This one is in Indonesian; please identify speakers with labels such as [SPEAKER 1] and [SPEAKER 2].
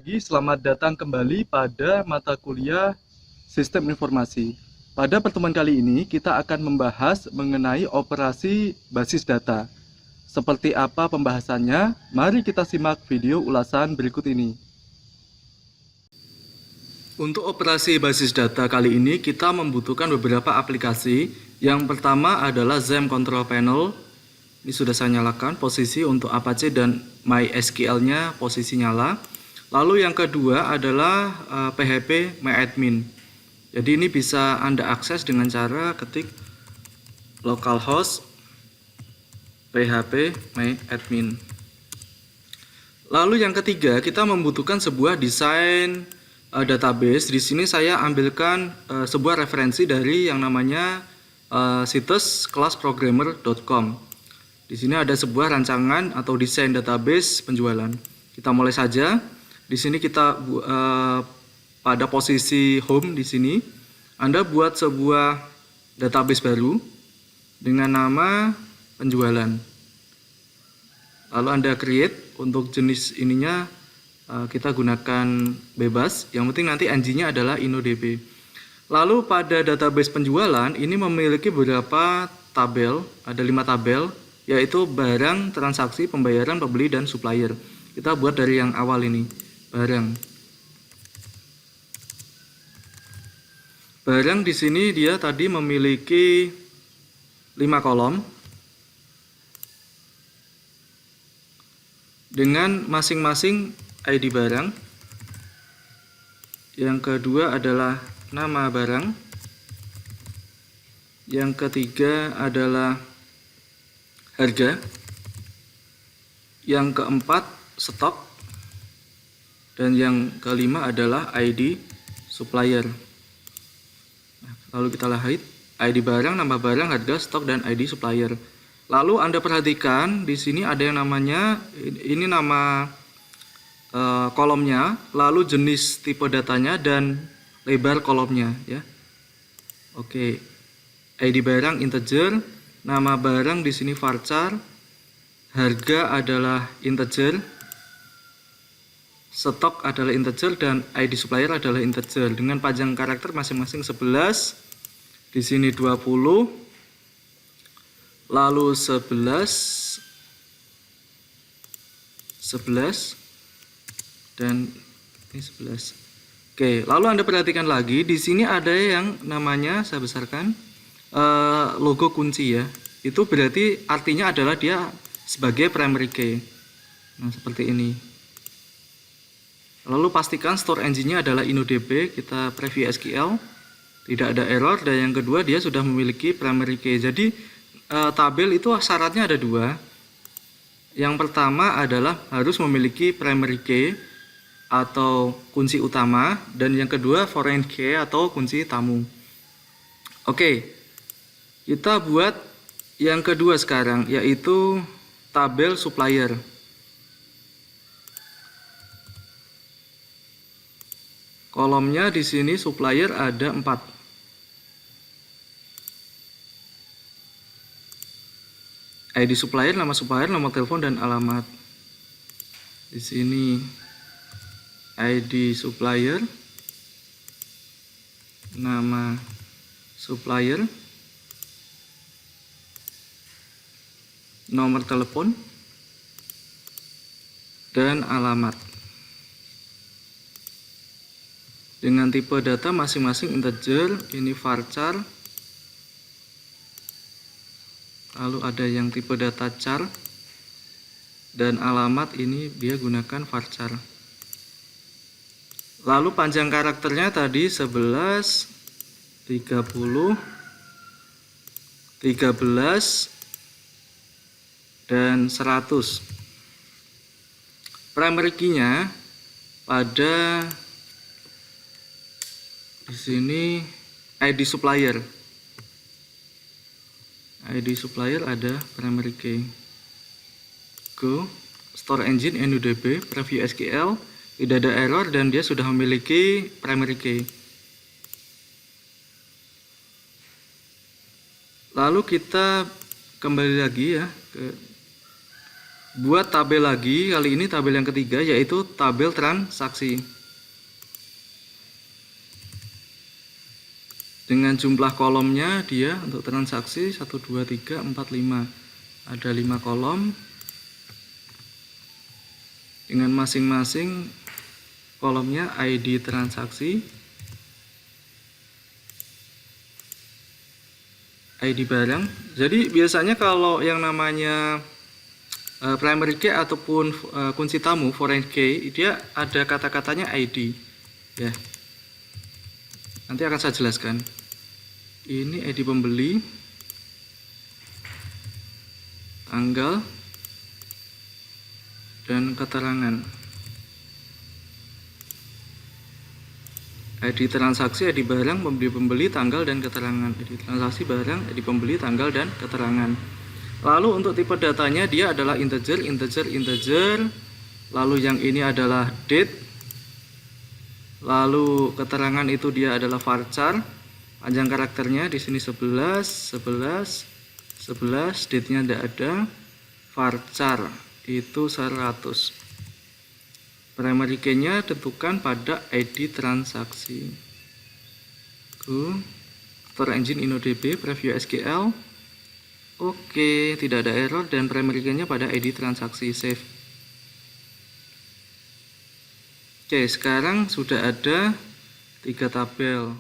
[SPEAKER 1] pagi, selamat datang kembali pada mata kuliah Sistem Informasi. Pada pertemuan kali ini, kita akan membahas mengenai operasi basis data. Seperti apa pembahasannya? Mari kita simak video ulasan berikut ini. Untuk operasi basis data kali ini, kita membutuhkan beberapa aplikasi. Yang pertama adalah XAMPP Control Panel. Ini sudah saya nyalakan, posisi untuk Apache dan MySQL-nya posisi nyala. Lalu yang kedua adalah PHP MyAdmin. Jadi ini bisa Anda akses dengan cara ketik localhost PHP MyAdmin. Lalu yang ketiga, kita membutuhkan sebuah desain database. Di sini saya ambilkan sebuah referensi dari yang namanya situs classprogrammer.com. Di sini ada sebuah rancangan atau desain database penjualan. Kita mulai saja. Di sini kita pada posisi home di sini, Anda buat sebuah database baru dengan nama penjualan. Lalu Anda create, untuk jenis ininya kita gunakan bebas. Yang penting nanti ng-nya adalah InnoDB. Lalu pada database penjualan ini memiliki beberapa tabel, ada 5 tabel, yaitu barang, transaksi, pembayaran, pembeli, dan supplier. Kita buat dari yang awal ini, barang. Barang di sini dia tadi memiliki 5 kolom dengan masing-masing ID barang. Yang kedua adalah nama barang. Yang ketiga adalah harga. Yang keempat stok. Dan yang kelima adalah ID supplier. Lalu kita lihat ID barang, nama barang, harga, stok, dan ID supplier. Lalu Anda perhatikan di sini ada yang namanya, ini nama kolomnya, lalu jenis tipe datanya dan lebar kolomnya ya. Oke. ID barang integer, nama barang di sini varchar, harga adalah integer, stok adalah integer, dan ID supplier adalah integer dengan panjang karakter masing-masing 11. Di sini 20, lalu 11, dan ini 11. Oke, lalu Anda perhatikan lagi di sini ada yang namanya, saya besarkan, logo kunci ya. Itu berarti artinya adalah dia sebagai primary key. Nah, seperti ini. Lalu pastikan store engine-nya adalah InnoDB, kita preview SQL, tidak ada error. Dan yang kedua, dia sudah memiliki primary key. Jadi tabel itu syaratnya ada 2. Yang pertama adalah harus memiliki primary key atau kunci utama, dan yang kedua foreign key atau kunci tamu. Oke, kita buat yang kedua sekarang, yaitu tabel supplier. Kolomnya di sini supplier ada 4. ID supplier, nama supplier, nomor telepon, dan alamat. Di sini ID supplier, nama supplier, nomor telepon, dan alamat. Dengan tipe data masing-masing integer, ini varchar. Lalu ada yang tipe data char, dan alamat ini dia gunakan varchar. Lalu panjang karakternya tadi 11, 30, 13, dan 100. Primary key-nya pada di sini ID supplier. ID supplier ada primary key. Go, store engine InnoDB, preview SQL, tidak ada error dan dia sudah memiliki primary key. Lalu kita kembali lagi ya ke buat tabel lagi, kali ini tabel yang ketiga yaitu tabel transaksi. Dengan jumlah kolomnya dia untuk transaksi 1, 2, 3, 4, 5. Ada 5 kolom. Dengan masing-masing kolomnya ID transaksi, ID barang. Jadi biasanya kalau yang namanya primary key ataupun kunci tamu foreign key, dia ada kata-katanya ID ya. Nanti akan saya jelaskan. Ini ID pembeli, tanggal, dan keterangan. ID transaksi, ID barang, pembeli, tanggal, dan keterangan. ID transaksi barang, ID pembeli, tanggal, dan keterangan. Lalu untuk tipe datanya dia adalah integer. Lalu yang ini adalah date. Lalu keterangan itu dia adalah varchar. Panjang karakternya di sini 11, date-nya tidak ada. Varchar itu 100. Primary key-nya tentukan pada ID transaksi. Store engine InnoDB, preview SQL. Oke, tidak ada error dan primary key-nya pada ID transaksi. Save. Oke, sekarang sudah ada 3 tabel.